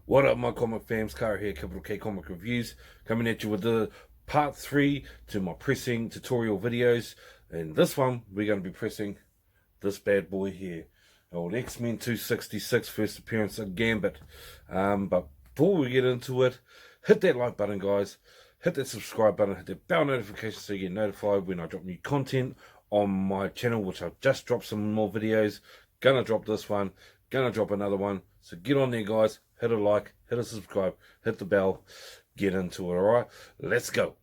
What up, my comic fams? Kara here, Capital K Comic Reviews, coming at you with the part 3 to my pressing tutorial videos. And this one, we're going to be pressing this bad boy here, old X-Men 266 first appearance of Gambit. But before we get into it, hit that like button, guys. Hit that subscribe button, hit that bell notification so you get notified when I drop new content on my channel, which I've just dropped some more videos. Gonna drop this one, gonna drop another one. So get on there, guys. Hit a like, hit a subscribe, hit the bell, get into it, alright? Let's go.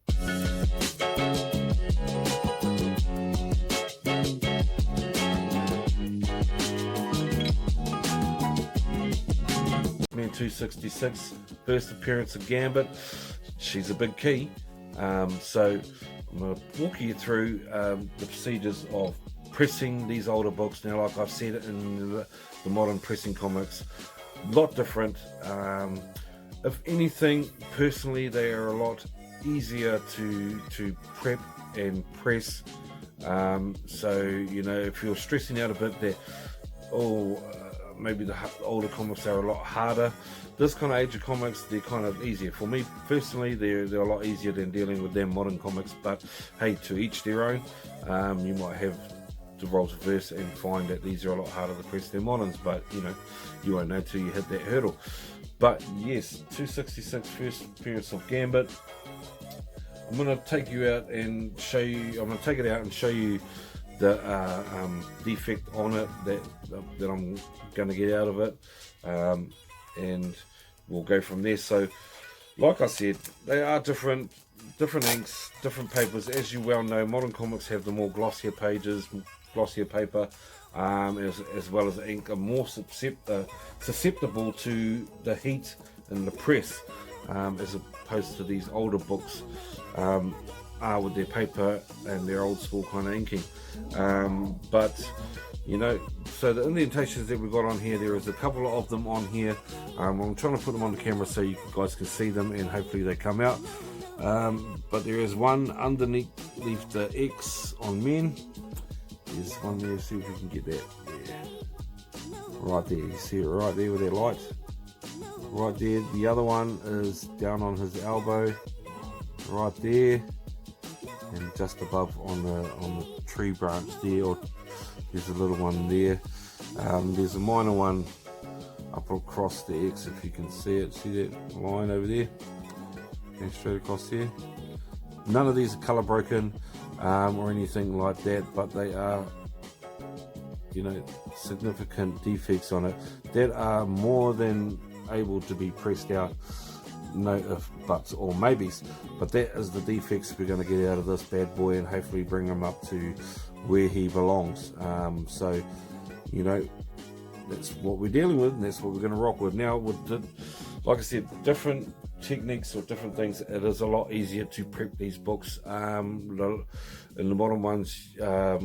Man 266, first appearance of Gambit. She's a big key. So I'm going to walk you through the procedures of pressing these older books. Now, like I've said in the modern pressing comics, a lot different. If anything, personally, they are a lot easier to prep and press. So, you know, if you're stressing out a bit that, maybe the older comics are a lot harder, this kind of age of comics, they're kind of easier. For me personally, they're a lot easier than dealing with them modern comics, but hey, to each their own. You might have the roles reverse and find that these are a lot harder to press than moderns, but you know, you won't know till you hit that hurdle. But yes, 266 first appearance of Gambit. I'm going to take you out and show you, I'm going to take it out and show you the defect on it that I'm going to get out of it, and we'll go from there. So like I said, they are different inks, different papers. As you well know, modern comics have the more glossier pages, glossier paper, as well as the ink are more susceptible to the heat and the press, as opposed to these older books are with their paper and their old school kind of inking. But you know, so the indentations that we've got on here, there is a couple of them on here. I'm trying to put them on the camera so you guys can see them and hopefully they come out. But there is one underneath the X on men. There's one there, see if we can get that there. Right there, you see it right there with that light. Right there. The other one is down on his elbow, right there, and just above on the tree branch there. Or there's a little one there. There's a minor one up across the X, if you can see it. See that line over there? And straight across here. None of these are color broken or anything like that, but they are, you know, significant defects on it that are more than able to be pressed out. No if, buts, or maybes, but that is the defects we're going to get out of this bad boy and hopefully bring him up to where he belongs. So, you know, that's what we're dealing with, and that's what we're going to rock with. Now, with the, like I said, different techniques or different things, it is a lot easier to prep these books. In the modern ones, I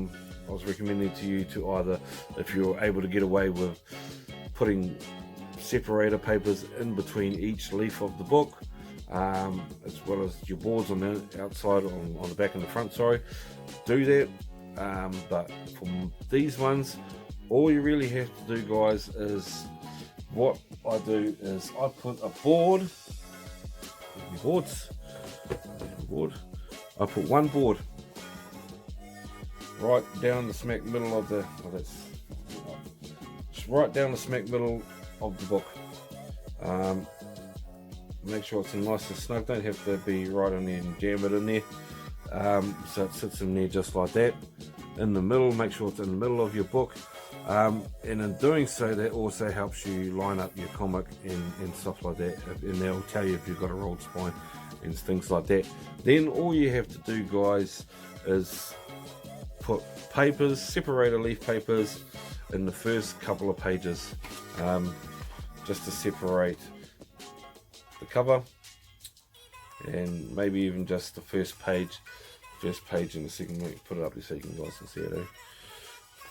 was recommending to you to either, if you're able to get away with putting separator papers in between each leaf of the book, as well as your boards on the outside, on the back and the front, sorry, do that. But for these ones, all you really have to do, guys, is what I do is I put a board, I put one board right down the smack middle of the, right down the smack middle of the book. Make sure it's nice and snug, don't have to be right in there and jam it in there. So it sits in there just like that, in the middle. Make sure it's in the middle of your book, and in doing so, that also helps you line up your comic and stuff like that, and they'll tell you if you've got a rolled spine and things like that. Then all you have to do, guys, is put papers, separator leaf papers, in the first couple of pages, just to separate the cover, and maybe even just the first page and the second. Let me put it up there so you guys can see it.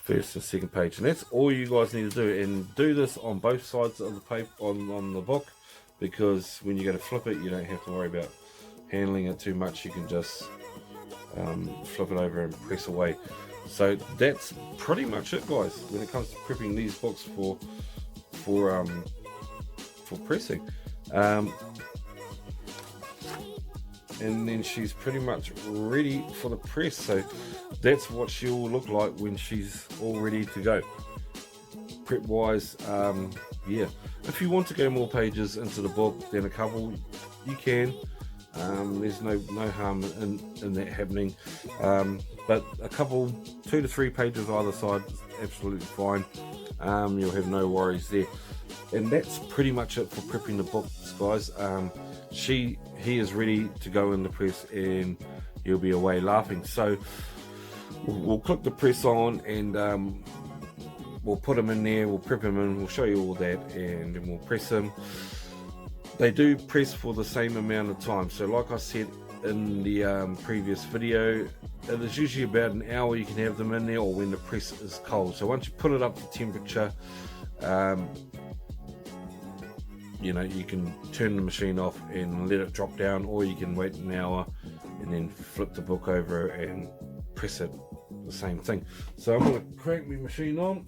First and second page, and that's all you guys need to do. And do this on both sides of the paper on the book, because when you go to flip it, you don't have to worry about handling it too much. You can just flip it over and press away. So that's pretty much it, guys, when it comes to prepping these books for for pressing. And then she's pretty much ready for the press, so that's what she'll look like when she's all ready to go. Prep wise, yeah, if you want to go more pages into the book than a couple, you can. There's no harm in that happening, but a couple, 2 to 3 pages either side is absolutely fine. You'll have no worries there. And that's pretty much it for prepping the books, guys. He is ready to go in the press, and he'll be away laughing. So we'll click the press on, and we'll put him in there, we'll prep him in, we'll show you all that, and then we'll press him. They do press for the same amount of time, so like I said in the previous video, it is usually about an hour you can have them in there, or when the press is cold. So once you put it up to temperature, you know, you can turn the machine off and let it drop down, or you can wait an hour and then flip the book over and press it, the same thing. So I'm going to crank my machine on.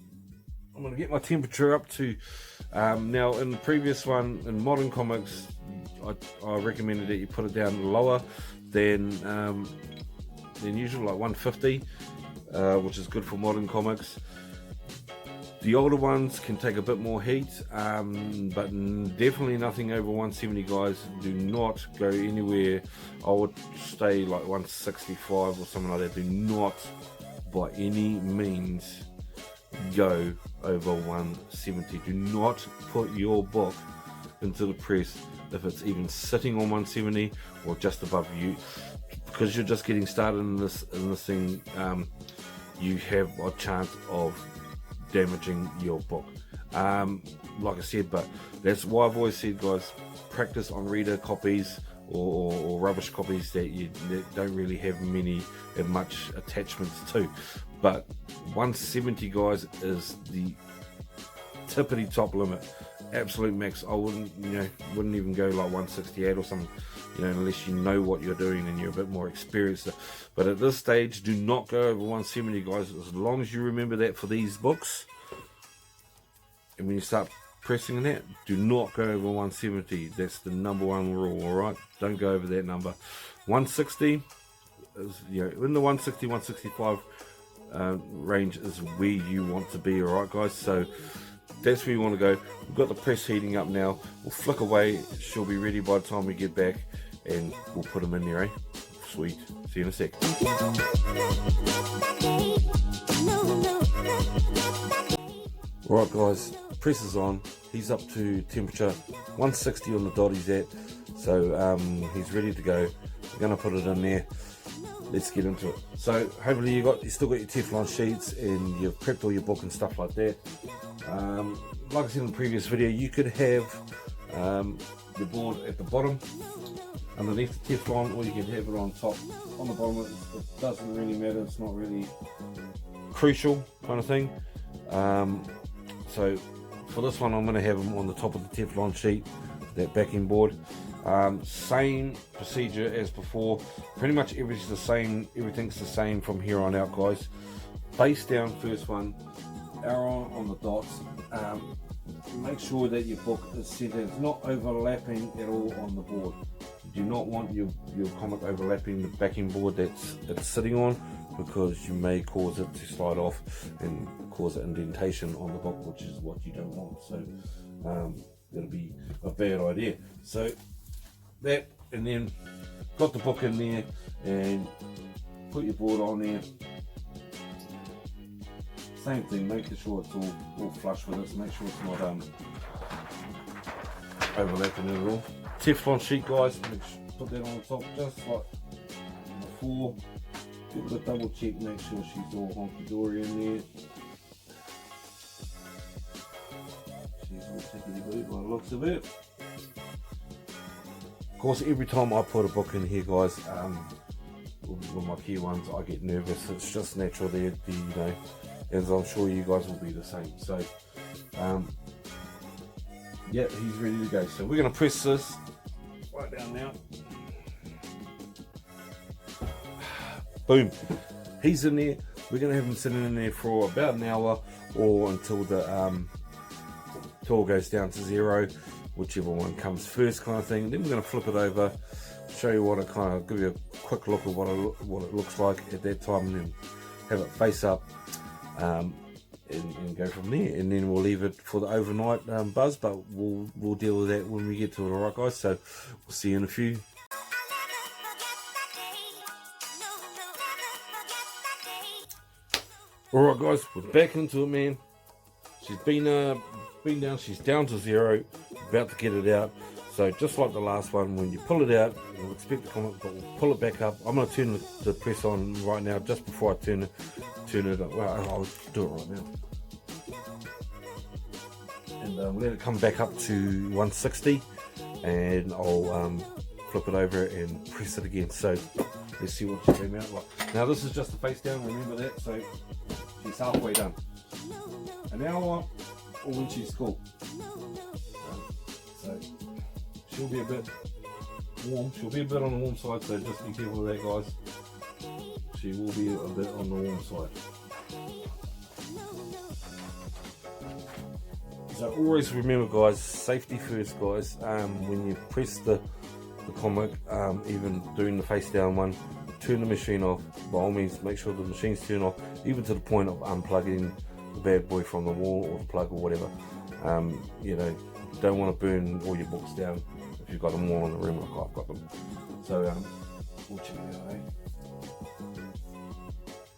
I'm going to get my temperature up to, now in the previous one, in modern comics, I recommended that you put it down lower than usual, like 150, which is good for modern comics. The older ones can take a bit more heat, but definitely nothing over 170, guys. Do not go anywhere. I would stay like 165 or something like that. Do not, by any means, go over 170. Do not put your book into the press if it's even sitting on 170 or just above you, because you're just getting started in this thing. You have a chance of damaging your book, like I said. But that's why I've always said, guys, practice on reader copies or rubbish copies that don't really have much attachments to. But 170, guys, is the tippity top limit, absolute max. I wouldn't even go like 168 or something, unless you know what you're doing and you're a bit more experienced. But at this stage, do not go over 170, guys, as long as you remember that for these books. And when you start pressing in that, do not go over 170. That's the number one rule, all right? Don't go over that number. 160 is, in the 160, 165 range is where you want to be, all right, guys? So that's where you want to go. We've got the press heating up now. We'll flick away. She'll be ready by the time we get back, and we'll put them in there, eh? Sweet. See you in a sec. Alright, guys, press is on. He's up to temperature 160 on the dot he's at. So he's ready to go. We're going to put it in there. Let's get into it. So hopefully you still got your Teflon sheets and you've prepped all your book and stuff like that. Like I said in the previous video, you could have the board at the bottom underneath the Teflon, or you can have it on top. On the bottom, it doesn't really matter. It's not really crucial kind of thing. So for this one, I'm going to have them on the top of the Teflon sheet, that backing board. Same procedure as before. Pretty much everything's the same from here on out, guys. Face down, first one, arrow on the dots. Make sure that your book is centered. It's not overlapping at all on the board. You do not want your comic overlapping the backing board that's it's sitting on, because you may cause it to slide off and cause an indentation on the book, which is what you don't want. So that'll be a bad idea. So that, and then got the book in there and put your board on there. Same thing, making sure it's all flush with it. Make sure it's not overlapping at all. Teflon sheet, guys, put that on the top just like before. Give it a double check, make sure she's all honky-dory in there. She's all tickety-boo by the looks of it. Of course, every time I put a book in here, guys, with my key ones, I get nervous. It's just natural there, as I'm sure you guys will be the same. So, yeah, he's ready to go. So we're going to press this right down now. Boom, he's in there. We're going to have him sitting in there for about an hour, or until the tool goes down to 0. whichever one comes first kind of thing. Then we're going to flip it over, show you what it kind of, give you a quick look at what it looks like at that time, and then have it face up, and go from there. And then we'll leave it for the overnight buzz, but we'll deal with that when we get to it. Alright guys, so we'll see you in a few. Alright guys, we're back into it, man. She's been down, she's down to 0, about to get it out. So just like the last one, when you pull it out, we'll expect the comic, but we'll pull it back up. I'm going to turn the press on right now, just before I turn it up. Well, I'll do it right now. And let it come back up to 160, and I'll flip it over and press it again. So let's see what she came out like. Now this is just the face down, remember that, so she's halfway done. An hour, or when she's cool. So she'll be a bit warm, she'll be a bit on the warm side, so just be careful with that guys. She will be a bit on the warm side. So always remember guys, safety first guys. When you press the comic, even doing the face down one, turn the machine off. By all means make sure the machine's turned off, even to the point of unplugging the bad boy from the wall or the plug or whatever. You know, don't want to burn all your books down if you've got them all in the room like I've got them. So we'll check it out, eh?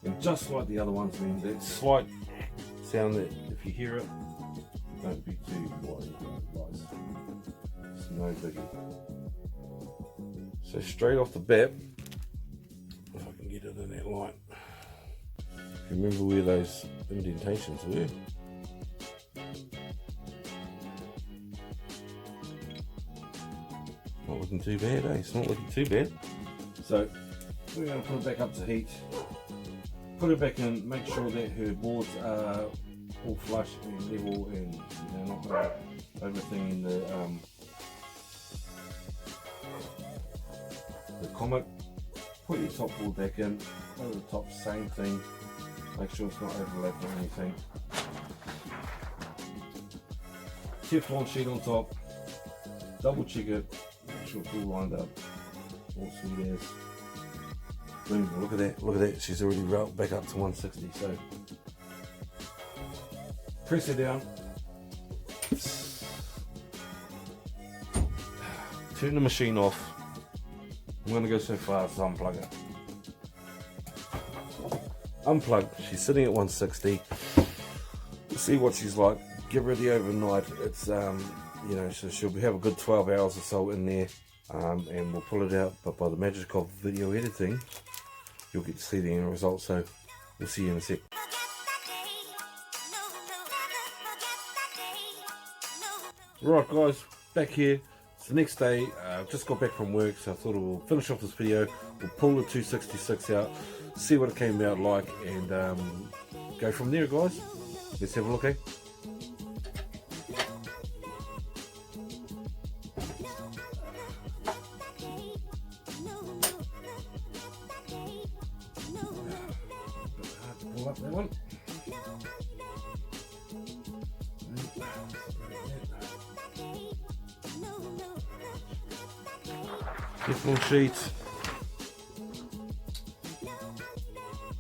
And just like the other ones, man, that slight sound that if you hear it, don't be too worried guys. It's no biggie. So straight off the bat, if I can get it in that light, remember where those indentations were. Not looking too bad, eh? It's not looking too bad. So we're going to put it back up to heat, put it back in, make sure that her boards are all flush and level, and not going to overthink the comic. Put your top board back in, over the top, same thing. Make sure it's not overlapping or anything. Teflon sheet on top. Double check it. Make sure it's all lined up. All sweet as. Boom! Look at that! Look at that! She's already rolled back up to 160. So press it down. Turn the machine off. I'm going to go so far as to unplug it. Unplug. She's sitting at 160. See what she's like. Give her the overnight. It's you know, so she'll have a good 12 hours or so in there, and we'll pull it out. But by the magic of video editing, you'll get to see the end result. So we'll see you in a sec. Right guys, back here. It's the next day. Just got back from work, so I thought we'll finish off this video. We'll pull the 266 out, see what it came out like, and go from there guys. Let's have a look, eh? Pull up that one. Teflon sheet,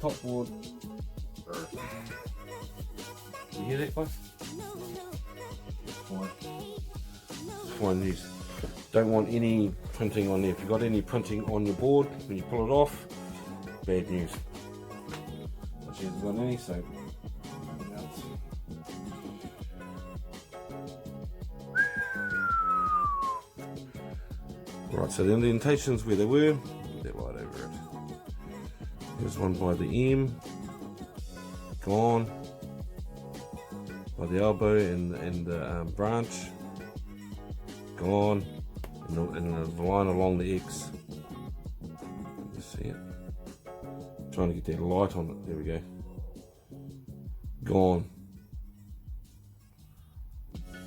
top board. You hear that, guys? It's fine. It's fine. You don't want any printing on there. If you've got any printing on your board when you pull it off, bad news. But she hasn't got any, so right, so the indentations where they were, put that light over it. There's one by the M, gone, by the elbow and the branch, gone, and the line along the X. You see it? Trying to get that light on it. There we go. Gone.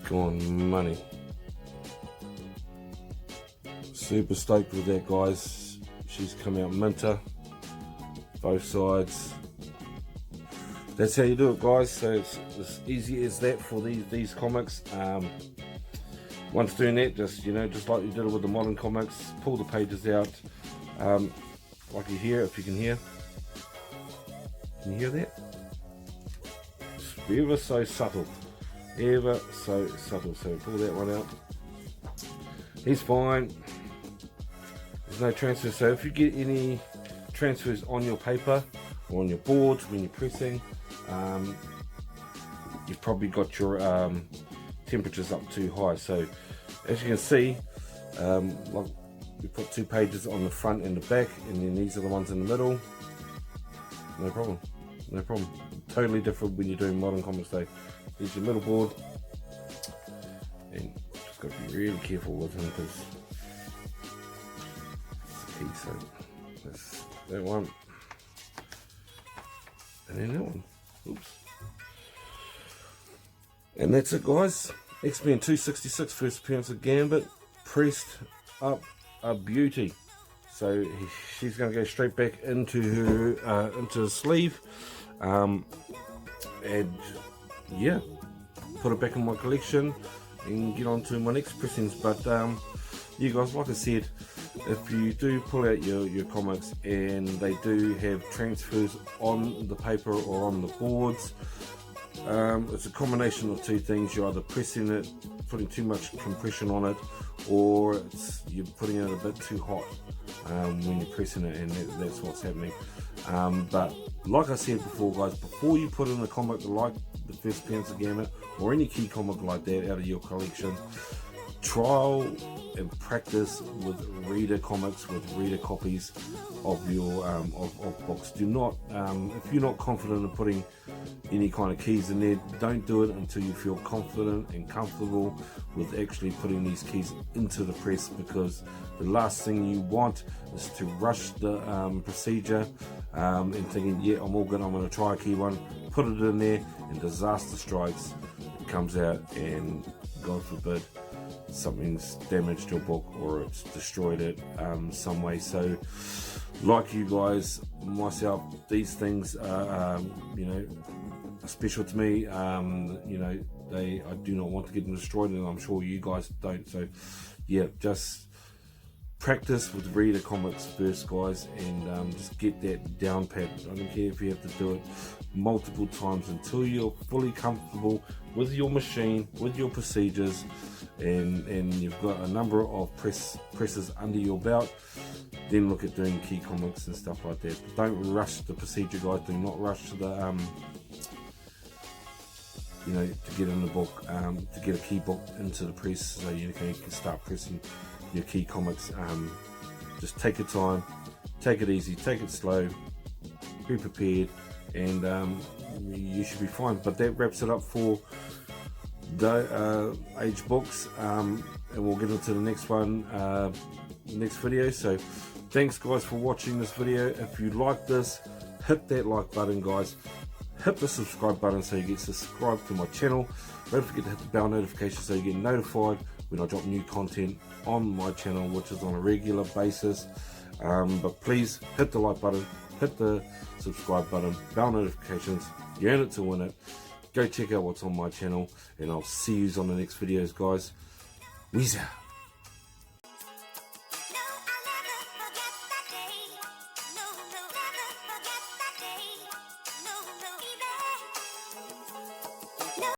Gone money. Super stoked with that, guys. She's come out minter, both sides. That's how you do it, guys. So it's as easy as that for these comics. Once doing that, just just like you did it with the modern comics, pull the pages out, like you hear, if you can hear. Can you hear that? It's ever so subtle, ever so subtle. So pull that one out. He's fine. There's no transfer. So if you get any transfers on your paper or on your board when you're pressing, you've probably got your temperatures up too high. So as you can see, like we put 2 pages on the front and the back, and then these are the ones in the middle. No problem, no problem. Totally different when you're doing modern comics day. Here's your middle board, and just got to be really careful with him because it's the key. So that's that one, and then that one. Oops. And that's it, guys. X-Men 266, first appearance of Gambit, pressed up a beauty. So she's going to go straight back into her into the sleeve, and yeah, put it back in my collection and get on to my next pressings. But you guys, like I said, if you do pull out your comics and they do have transfers on the paper or on the boards, it's a combination of 2 things. You're either pressing it, putting too much compression on it, or you're putting it a bit too hot when you're pressing it, and that's what's happening. But like I said before, guys, before you put in a comic like the first appearance of Gambit or any key comic like that out of your collection, trial and practice with reader comics, with reader copies of your of books. Do not, if you're not confident in putting any kind of keys in there, don't do it until you feel confident and comfortable with actually putting these keys into the press, because the last thing you want is to rush the procedure and thinking, yeah, I'm all good, I'm going to try a key one, put it in there, and disaster strikes. It comes out and God forbid something's damaged your book or it's destroyed it some way. So like you guys, myself, these things are special to me. I do not want to get them destroyed, and I'm sure you guys don't. So yeah, just practice with reader comics first, guys, and just get that down pat. I don't care if you have to do it multiple times until you're fully comfortable with your machine, with your procedures, and you've got a number of presses under your belt. Then look at doing key comics and stuff like that. But don't rush the procedure, guys. Do not rush the to get in the book, to get a key book into the press so you can start pressing your key comics. Just take your time, take it easy, take it slow, be prepared, and you should be fine. But that wraps it up for the age books, and we'll get into the next one, next video. So thanks, guys, for watching this video. If you like this, hit that like button, guys. Hit the subscribe button so you get subscribed to my channel. Don't forget to hit the bell notification so you get notified when I drop new content on my channel, which is on a regular basis. But please hit the like button, hit the subscribe button, bell notifications. You earn it to win it. Go check out what's on my channel, and I'll see you on the next videos, guys. Weezer.